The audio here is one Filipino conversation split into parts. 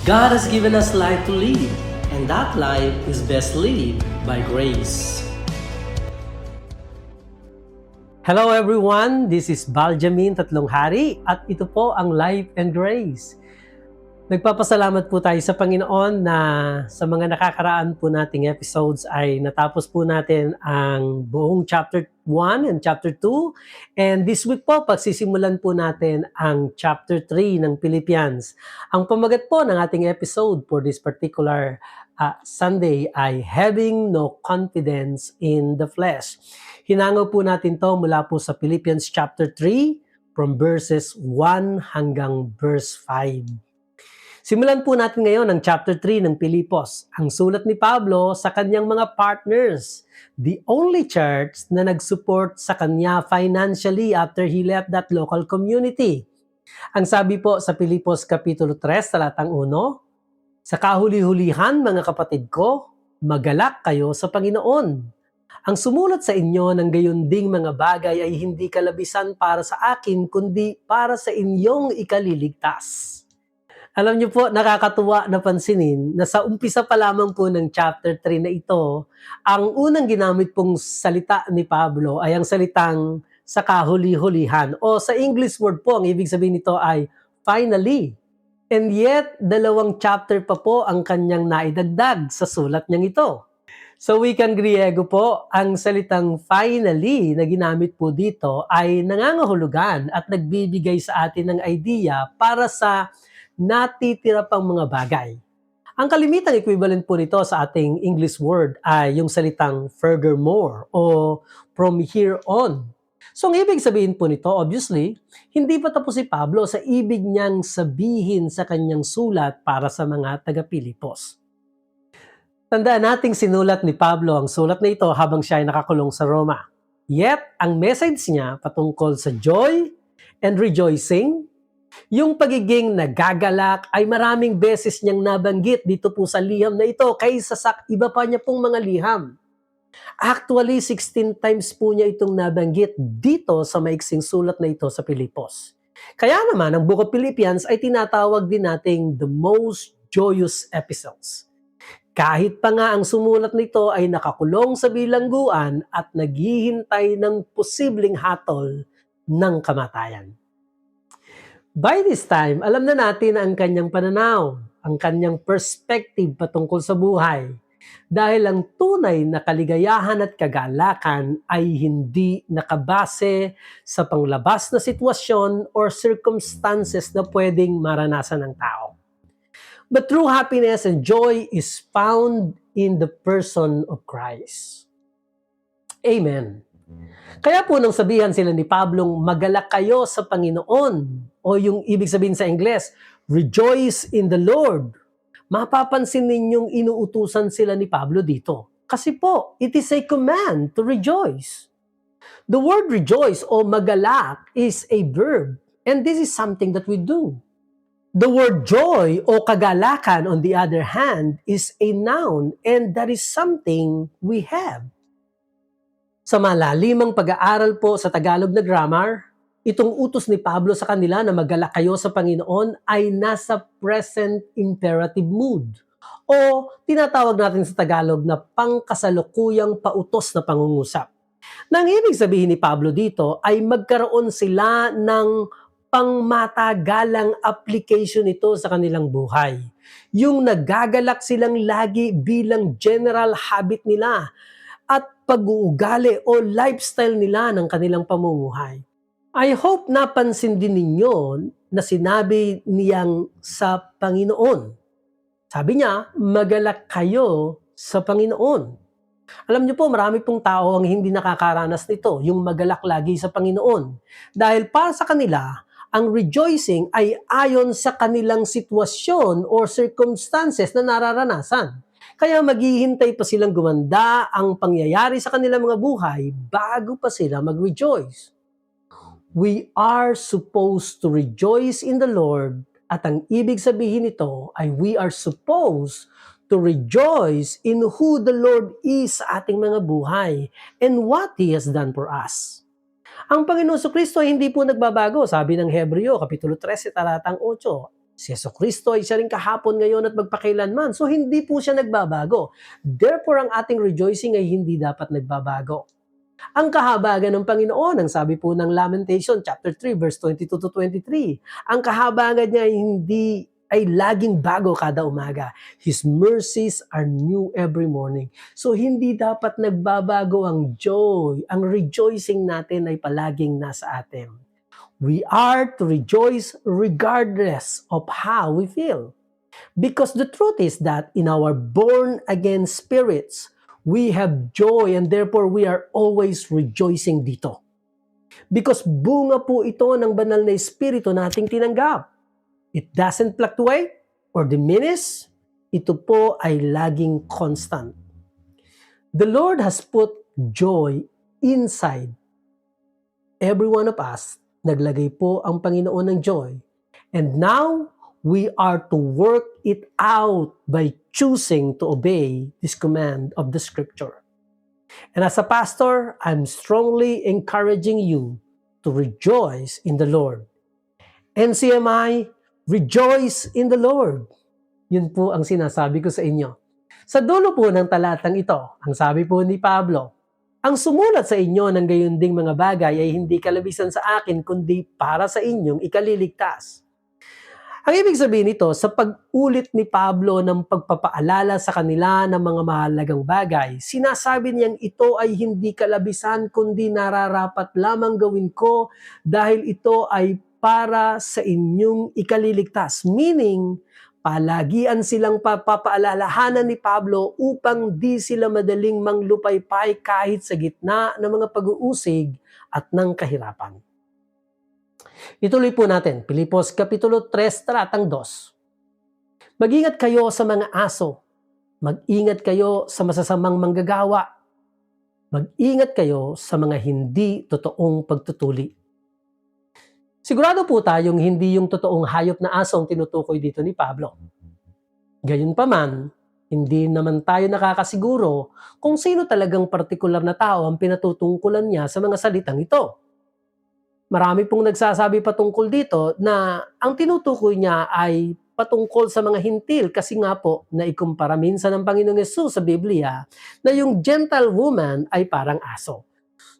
God has given us life to live, and that life is best lived by grace. Hello everyone, this is Baljamin Tatlong Hari at ito po ang Life and Grace. Nagpapasalamat po tayo sa Panginoon na sa mga nakakaraan po nating episodes ay natapos po natin ang buong chapter 1 and chapter 2. And this week po, pagsisimulan po natin ang chapter 3 ng Philippians. Ang pamagat po ng ating episode for this particular Sunday ay Having No Confidence in the Flesh. Hinango po natin to mula po sa Philippians chapter 3 from verses 1 hanggang verse 5. Simulan po natin ngayon ang chapter 3 ng Pilipos, ang sulat ni Pablo sa kanyang mga partners, the only church na nag-support sa kanya financially after he left that local community. Ang sabi po sa Pilipos Kapitulo 3, talatang 1, sa kahuli-hulihan mga kapatid ko, magalak kayo sa Panginoon. Ang sumulat sa inyo ng gayon ding mga bagay ay hindi kalabisan para sa akin, kundi para sa inyong ikaliligtas. Alam niyo po, nakakatuwa na pansinin na sa umpisa pa lamang po ng chapter 3 na ito, ang unang ginamit pong salita ni Pablo ay ang salitang sa kahuli-hulihan. O sa English word po, ang ibig sabihin nito ay finally. And yet, 2 chapter pa po ang kanyang naidagdag sa sulat niyang ito. Sa wikang Griego po, ang salitang finally na ginamit po dito ay nangangahulugan at nagbibigay sa atin ng idea para sa natitira pang mga bagay. Ang kalimitang equivalent po nito sa ating English word ay yung salitang furthermore o from here on. So ang ibig sabihin po nito, obviously, hindi pa tapos si Pablo sa ibig niyang sabihin sa kanyang sulat para sa mga taga-Pilipos. Tandaan nating sinulat ni Pablo ang sulat na ito habang siya ay nakakulong sa Roma. Yet, ang message niya patungkol sa joy and rejoicing, yung pagiging nagagalak ay maraming beses niyang nabanggit dito po sa liham na ito kaysa sa iba pa niya pong mga liham. Actually, 16 times po niya itong nabanggit dito sa maiksing sulat na ito sa Pilipos. Kaya naman, ang Book of Philippians ay tinatawag din nating the most joyous epistles. Kahit pa nga ang sumulat nito ay nakakulong sa bilangguan at naghihintay ng posibleng hatol ng kamatayan. By this time, alam na natin ang kanyang pananaw, ang kanyang perspective patungkol sa buhay. Dahil ang tunay na kaligayahan at kagalakan ay hindi nakabase sa panglabas na sitwasyon or circumstances na pwedeng maranasan ng tao. But true happiness and joy is found in the person of Christ. Amen. Kaya po nang sabihan sila ni Pablong magalak kayo sa Panginoon o yung ibig sabihin sa Ingles, rejoice in the Lord. Mapapansin ninyong inuutusan sila ni Pablo dito. Kasi po, it is a command to rejoice. The word rejoice o magalak is a verb and this is something that we do. The word joy o kagalakan on the other hand is a noun and that is something we have. Sa malalimang pag-aaral po sa Tagalog na grammar, itong utos ni Pablo sa kanila na magalak kayo sa Panginoon ay nasa present imperative mood o tinatawag natin sa Tagalog na pangkasalukuyang pautos na pangungusap. Nang ibig sabihin ni Pablo dito ay magkaroon sila ng pangmatagalang application ito sa kanilang buhay. Yung nagagalak silang lagi bilang general habit nila at pag-uugali o lifestyle nila ng kanilang pamumuhay. I hope napansin din ninyo na sinabi niyang sa Panginoon. Sabi niya, magalak kayo sa Panginoon. Alam niyo po, marami pong tao ang hindi nakakaranas nito, yung magalak lagi sa Panginoon. Dahil para sa kanila, ang rejoicing ay ayon sa kanilang sitwasyon or circumstances na nararanasan. Kaya maghihintay pa silang gumanda ang pangyayari sa kanilang mga buhay bago pa sila mag-rejoice. We are supposed to rejoice in the Lord at ang ibig sabihin nito ay we are supposed to rejoice in who the Lord is sa ating mga buhay and what He has done for us. Ang Panginoon Kristo ay hindi po nagbabago, sabi ng Hebreo, Kapitulo 13, talatang 8. Si Jesucristo ay siya rin kahapon, ngayon at magpakailanman. So hindi po siya nagbabago. Therefore, ang ating rejoicing ay hindi dapat nagbabago. Ang kahabagan ng Panginoon, ang sabi po ng Lamentation chapter 3 verse 22 to 23, ang kahabagan niya ay laging bago kada umaga. His mercies are new every morning. So hindi dapat nagbabago ang joy. Ang rejoicing natin ay palaging nasa atin. We are to rejoice regardless of how we feel. Because the truth is that in our born-again spirits, we have joy and therefore we are always rejoicing dito. Because bunga po ito ng banal na espiritu nating tinanggap. It doesn't fluctuate or diminish. Ito po ay laging constant. The Lord has put joy inside every one of us. Naglagay po ang Panginoon ng joy. And now, we are to work it out by choosing to obey this command of the Scripture. And as a pastor, I'm strongly encouraging you to rejoice in the Lord. NCMI, rejoice in the Lord. Yun po ang sinasabi ko sa inyo. Sa dulo po ng talatang ito, ang sabi po ni Pablo, ang sumulat sa inyo ng gayon ding mga bagay ay hindi kalabisan sa akin, kundi para sa inyong ikaliligtas. Ang ibig sabihin nito, sa pag-ulit ni Pablo ng pagpapaalala sa kanila ng mga mahalagang bagay, sinasabi niyang ito ay hindi kalabisan kundi nararapat lamang gawin ko dahil ito ay para sa inyong ikaliligtas. Meaning, palagian silang papaalalahanan ni Pablo upang di sila madaling manglupaypay kahit sa gitna ng mga pag-uusig at ng kahirapan. Ituloy po natin, Pilipos Kapitulo 3, talatang 2. Mag-ingat kayo sa mga aso. Mag-ingat kayo sa masasamang manggagawa. Mag-ingat kayo sa mga hindi totoong pagtutuli. Sigurado po tayong hindi yung totoong hayop na aso ang tinutukoy dito ni Pablo. Gayunpaman, hindi naman tayo nakakasiguro kung sino talagang partikular na tao ang pinatutungkulan niya sa mga salitang ito. Marami pong nagsasabi patungkol dito na ang tinutukoy niya ay patungkol sa mga hintil kasi nga po naikumpara minsan ng Panginoong Yesus sa Biblia na yung gentle woman ay parang aso.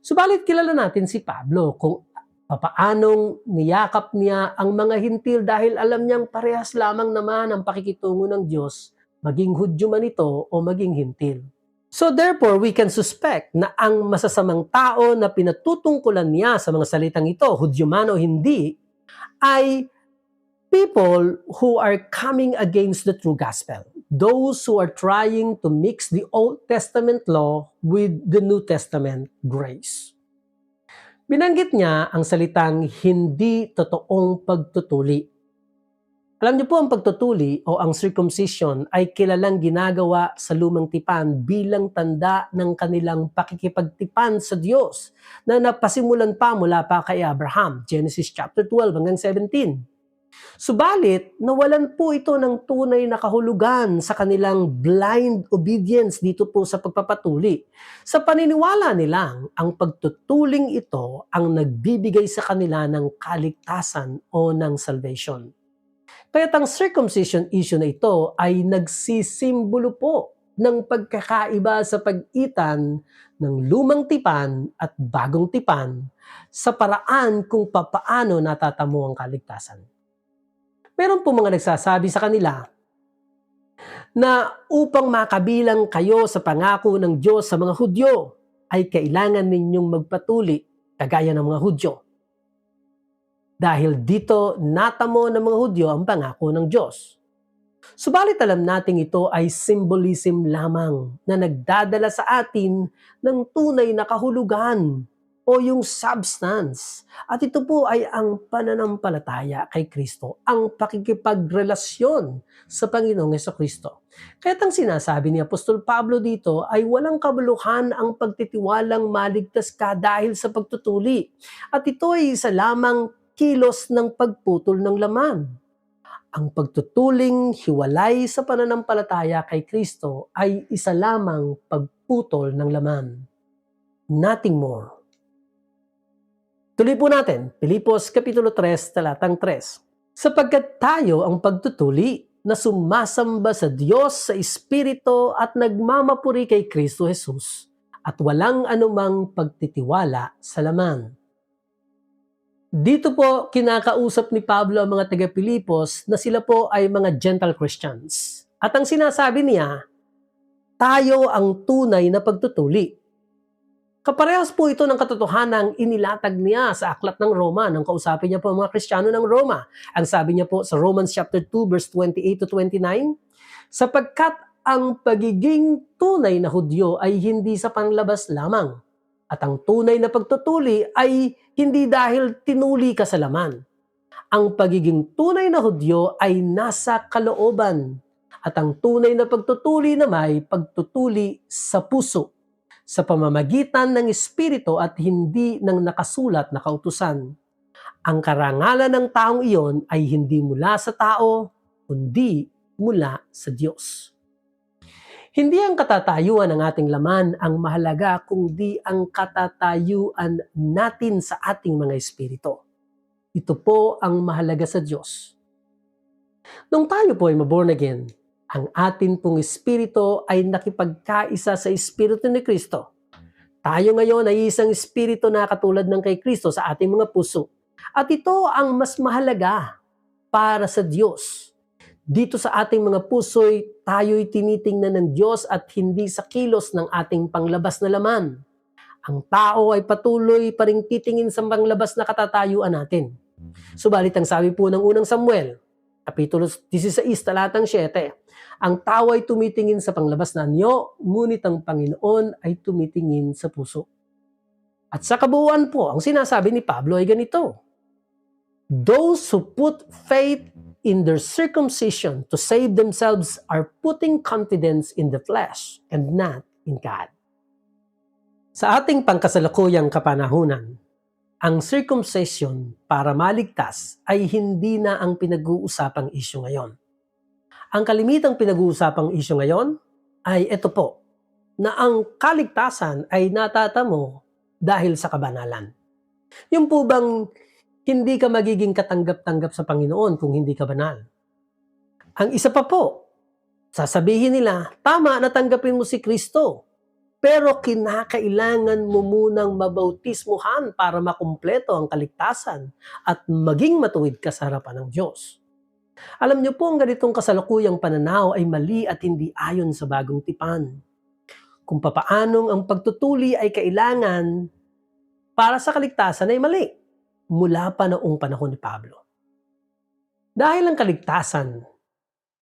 Subalit kilala natin si Pablo kung papaanong niyakap niya ang mga hintil dahil alam niyang parehas lamang naman ang pakikitungo ng Diyos, maging Hudyo man ito o maging hintil. So therefore, we can suspect na ang masasamang tao na pinatutungkulan niya sa mga salitang ito, Hudyo man o hindi, ay people who are coming against the true gospel. Those who are trying to mix the Old Testament law with the New Testament grace. Binanggit niya ang salitang hindi totoong pagtutuli. Alam niyo po, ang pagtutuli o ang circumcision ay kilalang ginagawa sa lumang tipan bilang tanda ng kanilang pakikipagtipan sa Diyos na napasimulan pa mula pa kay Abraham, Genesis chapter 12 hanggang 17. Subalit, nawalan po ito ng tunay na kahulugan sa kanilang blind obedience dito po sa pagpapatuli. Sa paniniwala nilang, ang pagtutuling ito ang nagbibigay sa kanila ng kaligtasan o ng salvation. Kaya't ang circumcision issue na ito ay nagsisimbolo po ng pagkakaiba sa pagitan ng lumang tipan at bagong tipan sa paraan kung papaano natatamo ang kaligtasan. Meron po mga nagsasabi sa kanila na upang makabilang kayo sa pangako ng Diyos sa mga Hudyo, ay kailangan ninyong magpatuli kagaya ng mga Hudyo. Dahil dito natamo ng mga Hudyo ang pangako ng Diyos. Subalit alam nating ito ay symbolism lamang na nagdadala sa atin ng tunay na kahulugan o yung substance. At ito po ay ang pananampalataya kay Kristo, ang pakikipagrelasyon sa Panginoong Jesucristo. Kaya't ang sinasabi ni Apostol Pablo dito ay walang kabuluhan ang pagtitiwalang maligtas ka dahil sa pagtutuli. At ito ay isa lamang kilos ng pagputol ng laman. Ang pagtutuling hiwalay sa pananampalataya kay Kristo ay isa lamang pagputol ng laman. Nothing more. Tuloy po natin, Pilipos Kapitulo 3, talatang 3. Sapagkat tayo ang pagtutuli na sumasamba sa Diyos sa Espiritu at nagmamapuri kay Kristo Jesus at walang anumang pagtitiwala sa laman. Dito po kinakausap ni Pablo ang mga taga-Pilipos na sila po ay mga Gentile Christians. At ang sinasabi niya, tayo ang tunay na pagtutuli. Kaparehas po ito ng katotohanang inilatag niya sa Aklat ng Roma nang kausapin niya po ang mga Kristiyano ng Roma. Ang sabi niya po sa Romans chapter 2 verse 28 to 29, sapagkat ang pagiging tunay na Hudyo ay hindi sa panlabas lamang, at ang tunay na pagtutuli ay hindi dahil tinuli ka sa laman. Ang pagiging tunay na Hudyo ay nasa kalooban, at ang tunay na pagtutuli na may pagtutuli sa puso, sa pamamagitan ng Espiritu at hindi ng nakasulat na kautusan. Ang karangalan ng taong iyon ay hindi mula sa tao, kundi mula sa Diyos. Hindi ang katatayuan ng ating laman ang mahalaga, kundi ang katatayuan natin sa ating mga espiritu. Ito po ang mahalaga sa Diyos. Nung tayo po ay maborn again, ang atin pong espiritu ay nakipagkaisa sa Espiritu ni Kristo. Tayo ngayon ay isang espiritu na katulad ng kay Kristo sa ating mga puso. At ito ang mas mahalaga para sa Diyos. Dito sa ating mga puso'y tayo'y tinitingnan ng Diyos at hindi sa kilos ng ating panglabas na laman. Ang tao ay patuloy pa ring titingin sa panglabas na katatayuan natin. Subalit ang sabi po ng unang Samuel, Kapitulo 16, talatang 7, ang tao ay tumitingin sa panglabas na anyo, ngunit ang Panginoon ay tumitingin sa puso. At sa kabuuan po, ang sinasabi ni Pablo ay ganito, those who put faith in their circumcision to save themselves are putting confidence in the flesh and not in God. Sa ating pangkasalukuyang kapanahunan, ang circumcision para maligtas ay hindi na ang pinag-uusapang isyu ngayon. Ang kalimitang pinag-uusapang isyu ngayon ay ito po, na ang kaligtasan ay natatamo dahil sa kabanalan. Yung po bang hindi ka magiging katanggap-tanggap sa Panginoon kung hindi ka banal. Ang isa pa po, sasabihin nila, tama, natanggapin mo si Kristo, pero kinakailangan mo munang mabautismuhan para makumpleto ang kaligtasan at maging matuwid ka sa harapan ng Diyos. Alam niyo po, ang ganitong kasalukuyang pananaw ay mali at hindi ayon sa bagong tipan. Kung papaanong ang pagtutuli ay kailangan para sa kaligtasan ay mali mula pa noong panahon ni Pablo. Dahil ang kaligtasan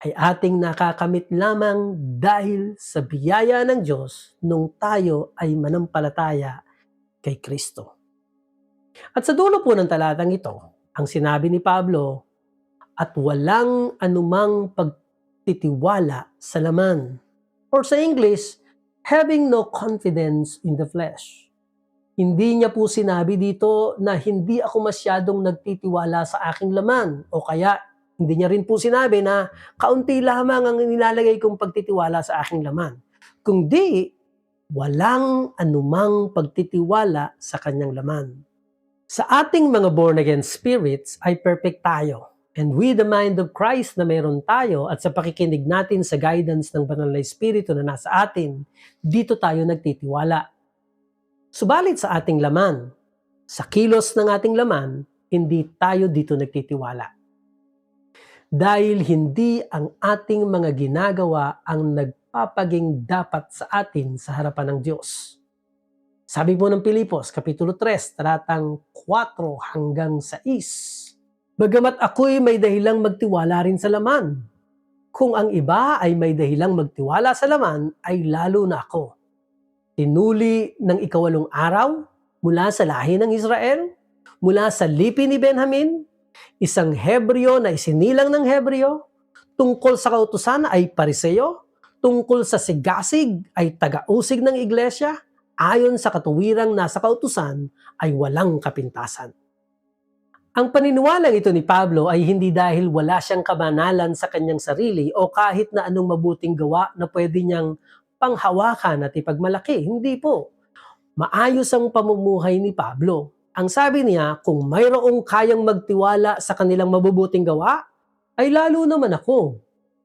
ay ating nakakamit lamang dahil sa biyaya ng Diyos nung tayo ay manampalataya kay Kristo. At sa dulo po ng talatang ito, ang sinabi ni Pablo, at walang anumang pagtitiwala sa laman. Or sa English, having no confidence in the flesh. Hindi niya po sinabi dito na hindi ako masyadong nagtitiwala sa aking laman o kaya hindi niya rin po sinabi na kaunti lamang ang nilalagay kong pagtitiwala sa aking laman. Kundi walang anumang pagtitiwala sa kanyang laman. Sa ating mga born-again spirits ay perfect tayo. And with the mind of Christ na mayroon tayo at sa pakikinig natin sa guidance ng banal na Espiritu na nasa atin, dito tayo nagtitiwala. Subalit sa ating laman, sa kilos ng ating laman, hindi tayo dito nagtitiwala. Dahil hindi ang ating mga ginagawa ang nagpapaging dapat sa atin sa harapan ng Diyos. Sabi po ng Pilipos, Kapitulo 3, talatang 4 hanggang 6. Bagamat ako'y may dahilang magtiwala rin sa laman. Kung ang iba ay may dahilang magtiwala sa laman, ay lalo na ako. Tinuli ng 8 araw mula sa lahi ng Israel, mula sa lipi ni Benjamin, isang Hebreo na isinilang ng Hebreo, tungkol sa kautusan ay Pariseo, tungkol sa sigasig ay taga-usig ng iglesia, ayon sa katuwirang nasa kautusan ay walang kapintasan. Ang paniniwalang ito ni Pablo ay hindi dahil wala siyang kabanalan sa kanyang sarili o kahit na anong mabuting gawa na pwede niyang panghawakan at ipagmalaki. Hindi po. Maayos ang pamumuhay ni Pablo. Ang sabi niya, kung mayroong kayang magtiwala sa kanilang mabubuting gawa, ay lalo naman ako.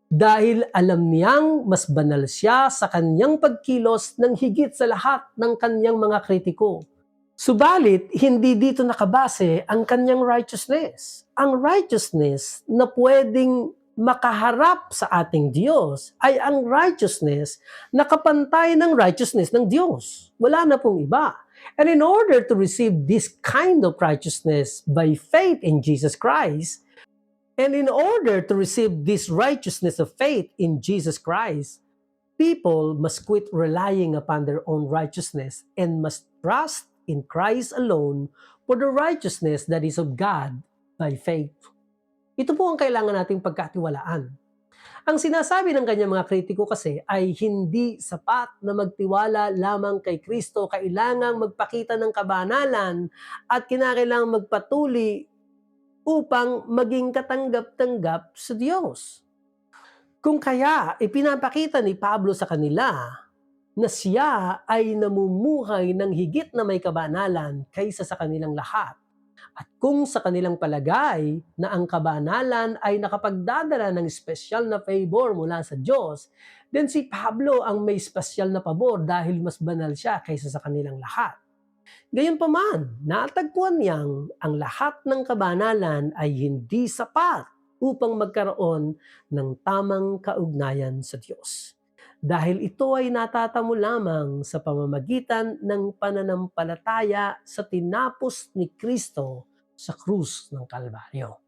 Dahil alam niyang mas banal siya sa kanyang pagkilos ng higit sa lahat ng kanyang mga kritiko. Subalit, hindi dito nakabase ang kanyang righteousness. Ang righteousness na pwedeng makaharap sa ating Diyos ay ang righteousness na kapantay ng righteousness ng Diyos. Wala na pong iba. And in order to receive this kind of righteousness by faith in Jesus Christ, and in order to receive this righteousness of faith in Jesus Christ, people must quit relying upon their own righteousness and must trust in Christ alone for the righteousness that is of God by faith. Ito po ang kailangan nating pagkatiwalaan. Ang sinasabi ng kanyang mga kritiko kasi ay hindi sapat na magtiwala lamang kay Kristo, kailangang magpakita ng kabanalan at kinakailangang magpatuli upang maging katanggap-tanggap sa Diyos. Kung kaya ipinapakita ni Pablo sa kanila na siya ay namumuhay ng higit na may kabanalan kaysa sa kanilang lahat. At kung sa kanilang palagay na ang kabanalan ay nakapagdadala ng espesyal na favor mula sa Diyos, then si Pablo ang may espesyal na pabor dahil mas banal siya kaysa sa kanilang lahat. Gayunpaman, natagpuan niyang ang lahat ng kabanalan ay hindi sapat upang magkaroon ng tamang kaugnayan sa Diyos. Dahil ito ay natatamo lamang sa pamamagitan ng pananampalataya sa tinapos ni Kristo sa krus ng Kalbaryo.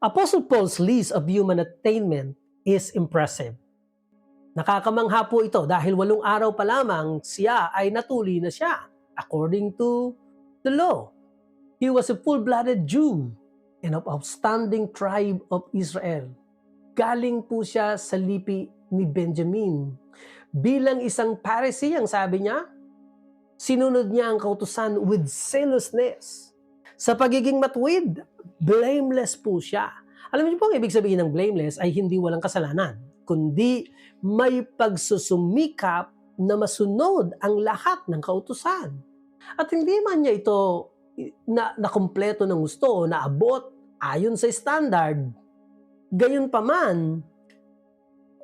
Apostle Paul's list of human attainment is impressive. Nakakamangha po ito dahil 8 araw pa lamang siya ay natuli na siya according to the law. He was a full-blooded Jew and of outstanding tribe of Israel. Galing po siya sa lipi ni Benjamin. Bilang isang Pharisee, ang sabi niya, sinunod niya ang kautusan with zealousness. Sa pagiging matuwid, blameless po siya. Alam niyo po ang ibig sabihin ng blameless ay hindi walang kasalanan, kundi may pagsusumikap na masunod ang lahat ng kautusan. At hindi man niya ito na kumpleto ng gusto o naabot ayon sa standard, gayunpaman,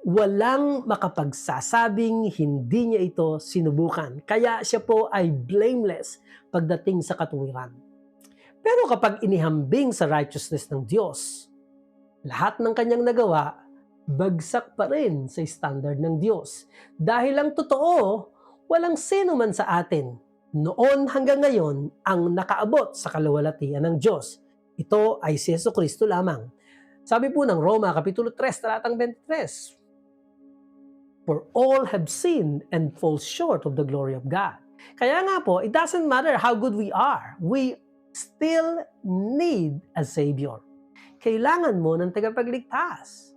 walang makapagsasabing hindi niya ito sinubukan. Kaya siya po ay blameless pagdating sa katuwiran. Pero kapag inihambing sa righteousness ng Diyos, lahat ng kanyang nagawa, bagsak pa rin sa standard ng Diyos. Dahil ang totoo, walang sino man sa atin, noon hanggang ngayon, ang nakaabot sa kaluwalhatian ng Diyos. Ito ay si Jesucristo lamang. Sabi po ng Roma, Kapitulo 3, talatang 23, for all have sinned and fall short of the glory of God. Kaya nga po, it doesn't matter how good we are. We still need a Savior. Kailangan mo ng tagapagligtas.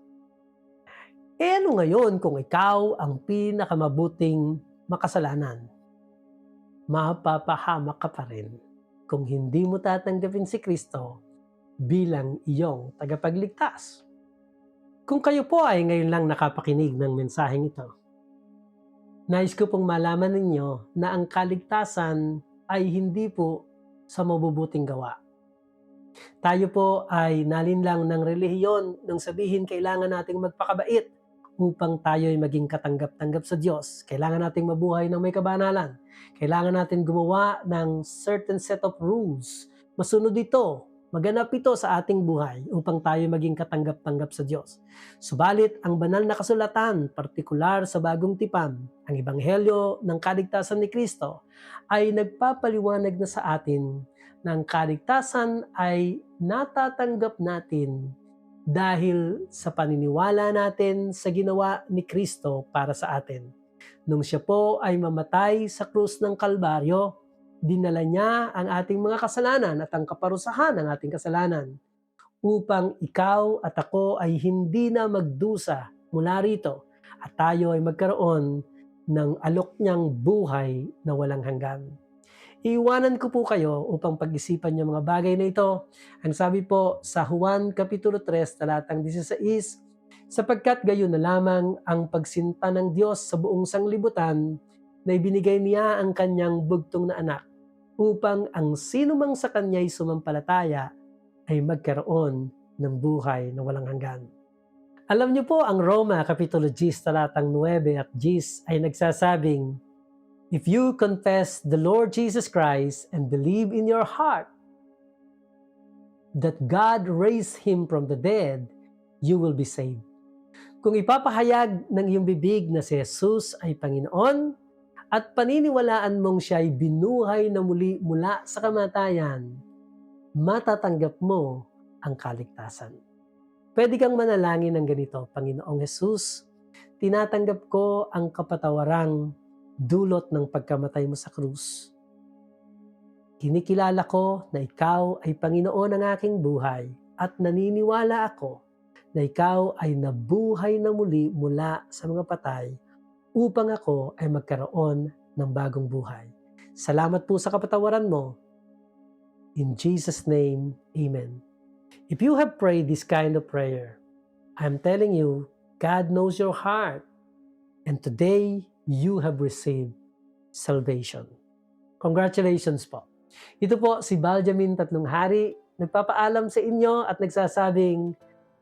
E ano ngayon kung ikaw ang pinakamabuting makasalanan? Mapapahamak ka pa rin kung hindi mo tatanggapin si Kristo bilang iyong tagapagligtas. Kung kayo po ay ngayon lang nakapakinig ng mensaheng ito, nais ko pong malaman ninyo na ang kaligtasan ay hindi po sa mabubuting gawa. Tayo po ay nalinlang ng relihiyon nang sabihin kailangan nating magpakabait upang tayo ay maging katanggap-tanggap sa Diyos. Kailangan nating mabuhay ng may kabanalan. Kailangan natin gumawa ng certain set of rules. Masunod ito, maganap ito sa ating buhay upang tayo maging katanggap-tanggap sa Diyos. Subalit, ang banal na kasulatan, partikular sa Bagong Tipan, ang Ebanghelyo ng kaligtasan ni Kristo, ay nagpapaliwanag na sa atin na ang kaligtasan ay natatanggap natin dahil sa paniniwala natin sa ginawa ni Kristo para sa atin. Nung siya po ay mamatay sa krus ng Kalbaryo, dinala niya ang ating mga kasalanan at ang kaparusahan ng ating kasalanan upang ikaw at ako ay hindi na magdusa mula rito at tayo ay magkaroon ng alok niyang buhay na walang hanggan. Iiwanan ko po kayo upang pag-isipan niyo mga bagay na ito. Ang sabi po sa Juan Kapitulo 3, talatang 16, sapagkat gayon na lamang ang pagsinta ng Diyos sa buong sanglibutan na ibinigay niya ang kanyang bugtong na anak upang ang sinumang sa Kanya'y sumampalataya ay magkaroon ng buhay na walang hanggan. Alam niyo po, ang Roma Kapitulo 10, talatang 9 at 10 ay nagsasabing, "If you confess the Lord Jesus Christ and believe in your heart that God raised Him from the dead, you will be saved." Kung ipapahayag ng iyong bibig na si Jesus ay Panginoon at paniniwalaan mong siya ay binuhay na muli mula sa kamatayan, matatanggap mo ang kaligtasan. Pwede kang manalangin ng ganito, Panginoong Jesus, tinatanggap ko ang kapatawarang dulot ng pagkamatay mo sa krus. Kinikilala ko na ikaw ay Panginoon ng aking buhay at naniniwala ako na ikaw ay nabuhay na muli mula sa mga patay upang ako ay magkaroon ng bagong buhay. Salamat po sa kapatawaran mo. In Jesus' name, Amen. If you have prayed this kind of prayer, I'm telling you, God knows your heart, and today you have received salvation. Congratulations po. Ito po si Baljamin Tatlong Hari, nagpapaalam sa inyo at nagsasabing,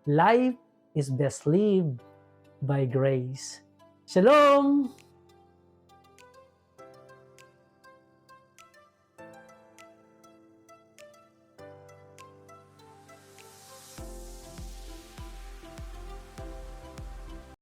life is best lived by grace. Shalom!